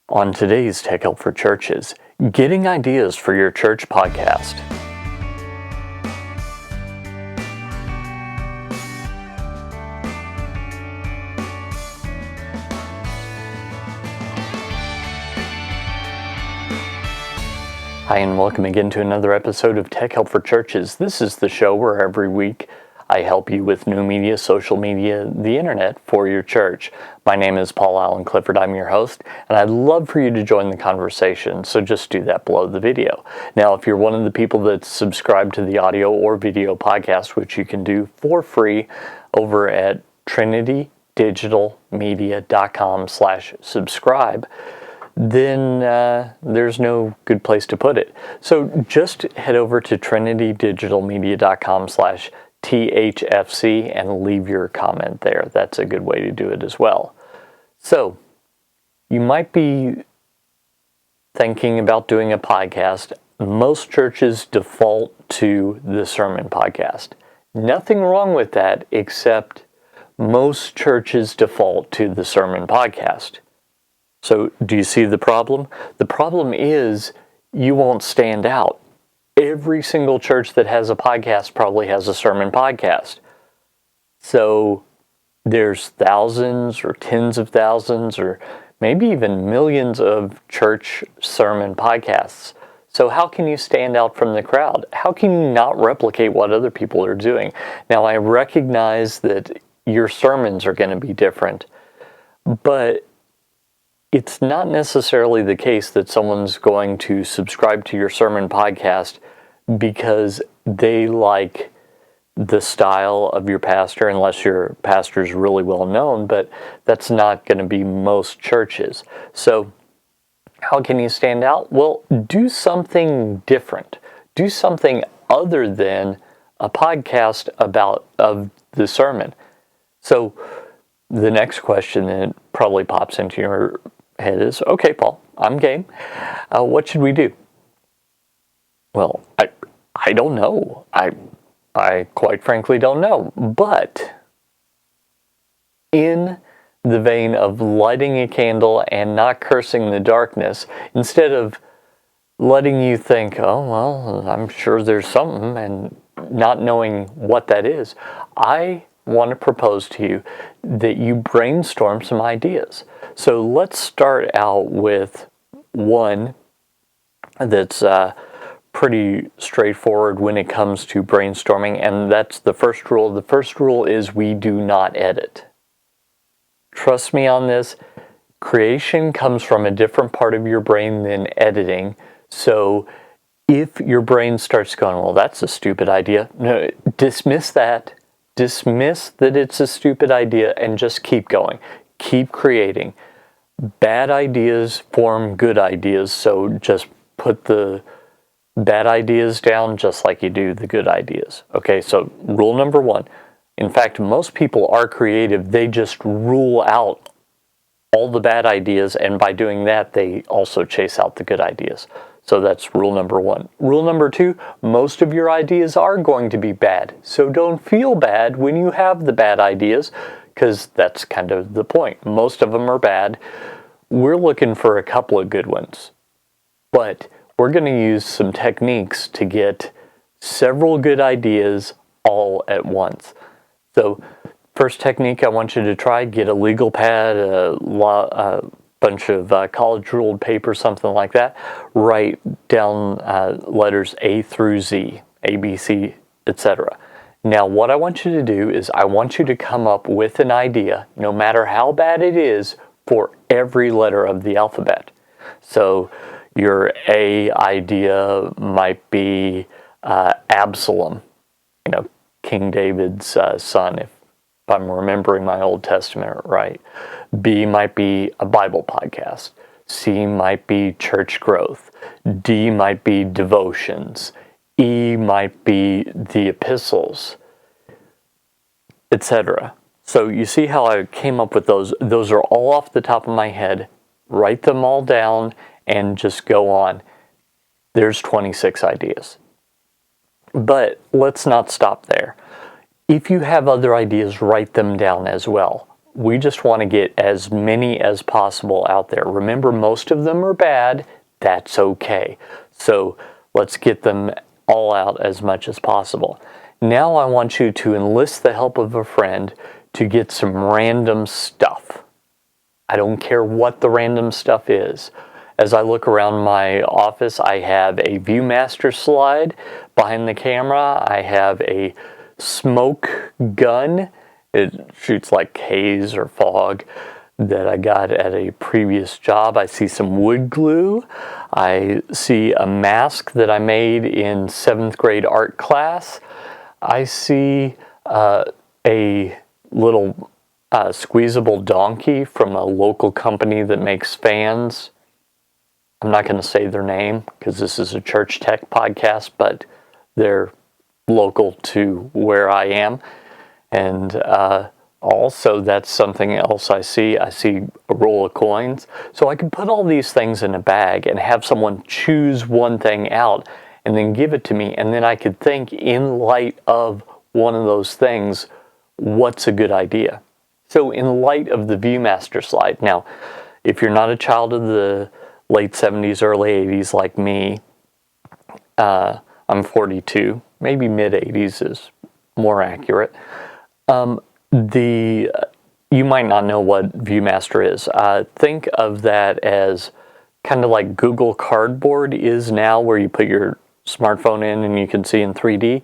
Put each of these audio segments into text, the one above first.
On today's Tech Help for Churches, getting ideas for your church podcast. Hi, and welcome again to another episode of Tech Help for Churches. This is the show where every week I help you with new media, social media, the internet for your church. My name is Paul Allen Clifford. I'm your host, and I'd love for you to join the conversation, so just do that below the video. Now, if you're one of the people that's subscribed to the audio or video podcast, which you can do for free over at trinitydigitalmedia.com/subscribe, then there's no good place to put it. So just head over to trinitydigitalmedia.com/THFC and leave your comment there. That's a good way to do it as well. So, you might be thinking about doing a podcast. Most churches default to the sermon podcast. Nothing wrong with that, except most churches default to the sermon podcast. So, do you see the problem? The problem is you won't stand out. Every single church that has a podcast probably has a sermon podcast. So there's thousands or tens of thousands or maybe even millions of church sermon podcasts. So how can you stand out from the crowd? How can you not replicate what other people are doing? Now, I recognize that your sermons are going to be different, but it's not necessarily the case that someone's going to subscribe to your sermon podcast because they like the style of your pastor, unless your pastor's really well known, but that's not going to be most churches. So how can you stand out? Well, do something different. Do something other than a podcast of the sermon. So the next question that probably pops into your head is, okay, Paul, I'm game. What should we do? Well, I don't know. I quite frankly don't know. But in the vein of lighting a candle and not cursing the darkness, instead of letting you think, oh, well, I'm sure there's something, and not knowing what that is, I want to propose to you that you brainstorm some ideas. So let's start out with one that's pretty straightforward when it comes to brainstorming, and that's the first rule. The first rule is we do not edit. Trust me on this. Creation comes from a different part of your brain than editing. So if your brain starts going, well, that's a stupid idea, no, dismiss that. Dismiss that it's a stupid idea and just keep going. Keep creating. Bad ideas form good ideas, so just put the bad ideas down just like you do the good ideas. Okay, so rule number one. In fact, most people are creative. They just rule out all the bad ideas, and by doing that, they also chase out the good ideas. So that's rule number one. Rule number two, most of your ideas are going to be bad. So don't feel bad when you have the bad ideas, because that's kind of the point. Most of them are bad. We're looking for a couple of good ones. But we're going to use some techniques to get several good ideas all at once. So first technique I want you to try, get a legal pad, a bunch of college ruled paper, something like that. Write down letters A through Z, A, B, C, etc. Now, what I want you to do is I want you to come up with an idea, no matter how bad it is, for every letter of the alphabet. So your A idea might be Absalom, King David's son, if I'm remembering my Old Testament right. B might be a Bible podcast. C might be church growth. D might be devotions. E might be the epistles, etc. So you see how I came up with those? Those are all off the top of my head. Write them all down and just go on. There's 26 ideas. But let's not stop there. If you have other ideas, write them down as well. We just want to get as many as possible out there. Remember, most of them are bad. That's okay. So let's get them all out as much as possible. Now I want you to enlist the help of a friend to get some random stuff. I don't care what the random stuff is. As I look around my office, I have a Viewmaster slide behind the camera. I have a smoke gun. It shoots like haze or fog that I got at a previous job. I see some wood glue. I see a mask that I made in 7th grade art class. I see a little squeezable donkey from a local company that makes fans. I'm not going to say their name because this is a church tech podcast, but they're local to where I am. And also, that's something else I see. I see a roll of coins. So I can put all these things in a bag and have someone choose one thing out and then give it to me. And then I could think, in light of one of those things, what's a good idea? So in light of the Viewmaster slide, now, if you're not a child of the late 70s, early 80s like me, I'm 42, maybe mid 80s is more accurate. You might not know what Viewmaster is. Think of that as kind of like Google Cardboard is now, where you put your smartphone in and you can see in 3D.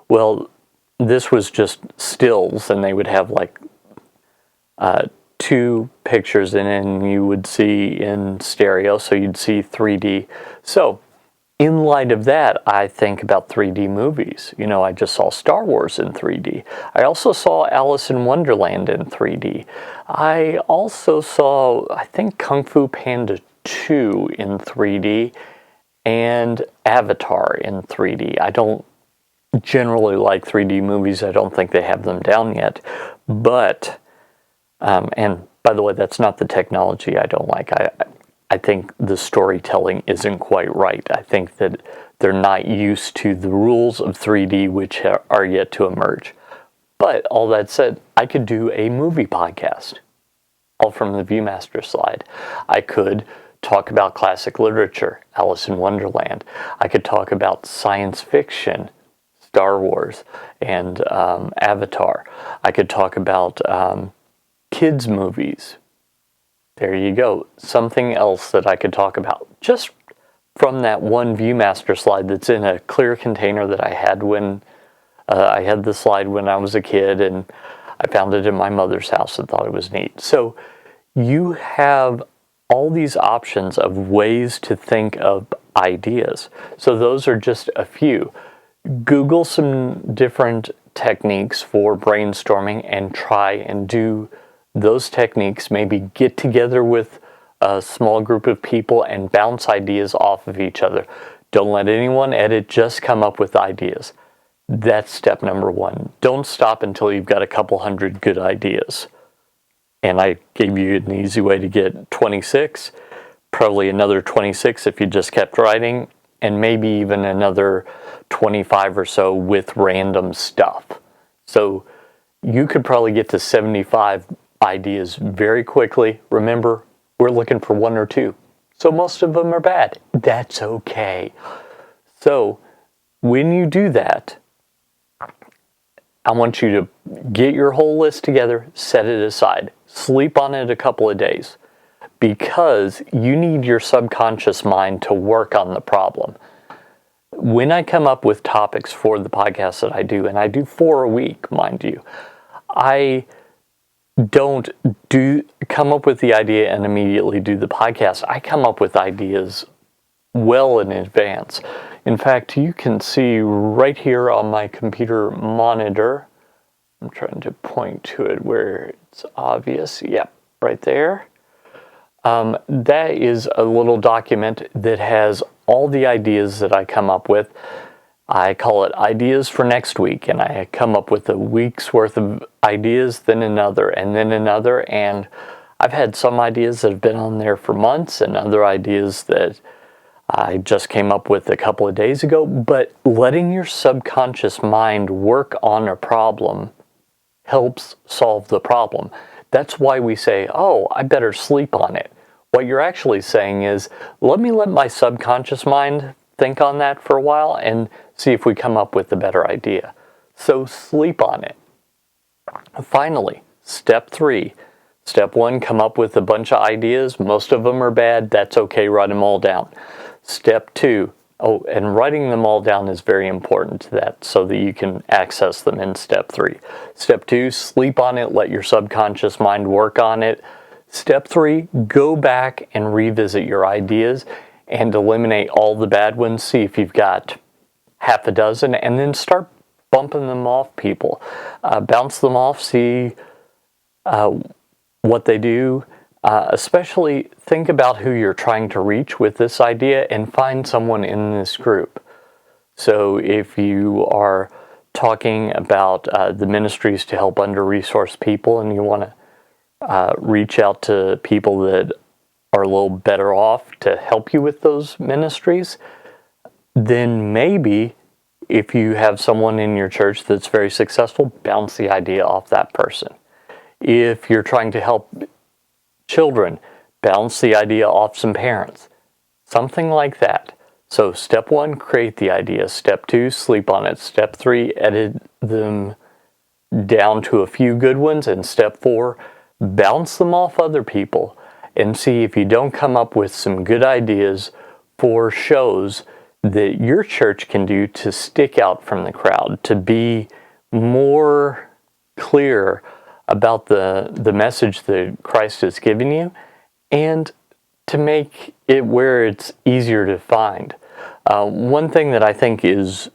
Well, this was just stills, and they would have like 2 pictures in it, and you would see in stereo, so you'd see 3D. So in light of that, I think about 3D movies. You know, I just saw Star Wars in 3D. I also saw Alice in Wonderland in 3D. I also saw, I think, Kung Fu Panda 2 in 3D and Avatar in 3D. I don't generally like 3D movies. I don't think they have them down yet. But, and by the way, that's not the technology I don't like. I think the storytelling isn't quite right. I think that they're not used to the rules of 3D, which are yet to emerge. But all that said, I could do a movie podcast, all from the Viewmaster slide. I could talk about classic literature, Alice in Wonderland. I could talk about science fiction, Star Wars, and Avatar. I could talk about kids' movies. There you go. Something else that I could talk about just from that one Viewmaster slide that's in a clear container that I had when I had the slide when I was a kid, and I found it in my mother's house and thought it was neat. So you have all these options of ways to think of ideas. So those are just a few. Google some different techniques for brainstorming and try and do those techniques. Maybe get together with a small group of people and bounce ideas off of each other. Don't let anyone edit, just come up with ideas. That's step number 1. Don't stop until you've got a couple hundred good ideas. And I gave you an easy way to get 26, probably another 26 if you just kept writing, and maybe even another 25 or so with random stuff. So you could probably get to 75 ideas very quickly. Remember, we're looking for 1 or 2. So most of them are bad. That's okay. So when you do that, I want you to get your whole list together, set it aside, sleep on it a couple of days, because you need your subconscious mind to work on the problem. When I come up with topics for the podcast that I do, and I do 4 a week, mind you, I don't come up with the idea and immediately do the podcast. I come up with ideas well in advance. In fact, you can see right here on my computer monitor, I'm trying to point to it where it's obvious. Yep, right there. That is a little document that has all the ideas that I come up with. I call it Ideas for Next Week, and I come up with a week's worth of ideas, then another, and I've had some ideas that have been on there for months and other ideas that I just came up with a couple of days ago. But letting your subconscious mind work on a problem helps solve the problem. That's why we say, oh, I better sleep on it. What you're actually saying is, let me let my subconscious mind think on that for a while and see if we come up with a better idea. So sleep on it. Finally, step 3. Step 1, come up with a bunch of ideas. Most of them are bad. That's okay, write them all down. Step 2, oh, and writing them all down is very important to that so that you can access them in step 3. Step 2, sleep on it, let your subconscious mind work on it. Step 3, go back and revisit your ideas and eliminate all the bad ones. See if you've got half a dozen, and then start bumping them off people. Bounce them off, see what they do. Especially think about who you're trying to reach with this idea and find someone in this group. So if you are talking about the ministries to help under-resourced people and you want to reach out to people that are a little better off to help you with those ministries, then maybe if you have someone in your church that's very successful, bounce the idea off that person. If you're trying to help children, bounce the idea off some parents. Something like that. So step 1, create the idea. Step 2, sleep on it. Step 3, edit them down to a few good ones. And step 4, bounce them off other people and see if you don't come up with some good ideas for shows that your church can do to stick out from the crowd, to be more clear about the message that Christ has given you, and to make it where it's easier to find. One thing that I think is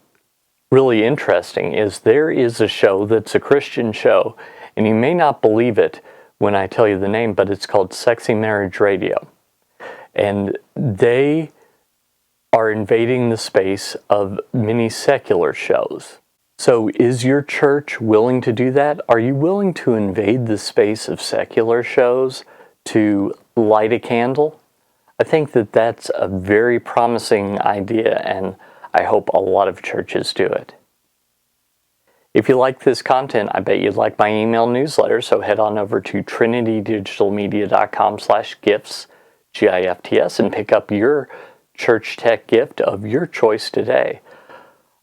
really interesting is there is a show that's a Christian show, and you may not believe it when I tell you the name, but it's called Sexy Marriage Radio. And they are invading the space of many secular shows. So is your church willing to do that? Are you willing to invade the space of secular shows to light a candle? I think that that's a very promising idea, and I hope a lot of churches do it. If you like this content, I bet you'd like my email newsletter, so head on over to trinitydigitalmedia.com/gifts, GIFTS, and pick up your church tech gift of your choice today.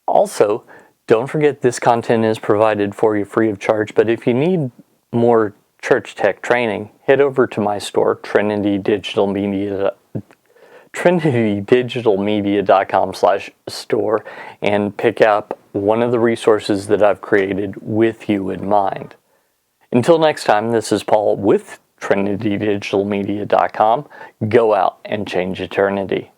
Also, don't forget this content is provided for you free of charge, but if you need more church tech training, head over to my store, trinitydigitalmedia.com/store, and pick up one of the resources that I've created with you in mind. Until next time, this is Paul with trinitydigitalmedia.com. Go out and change eternity.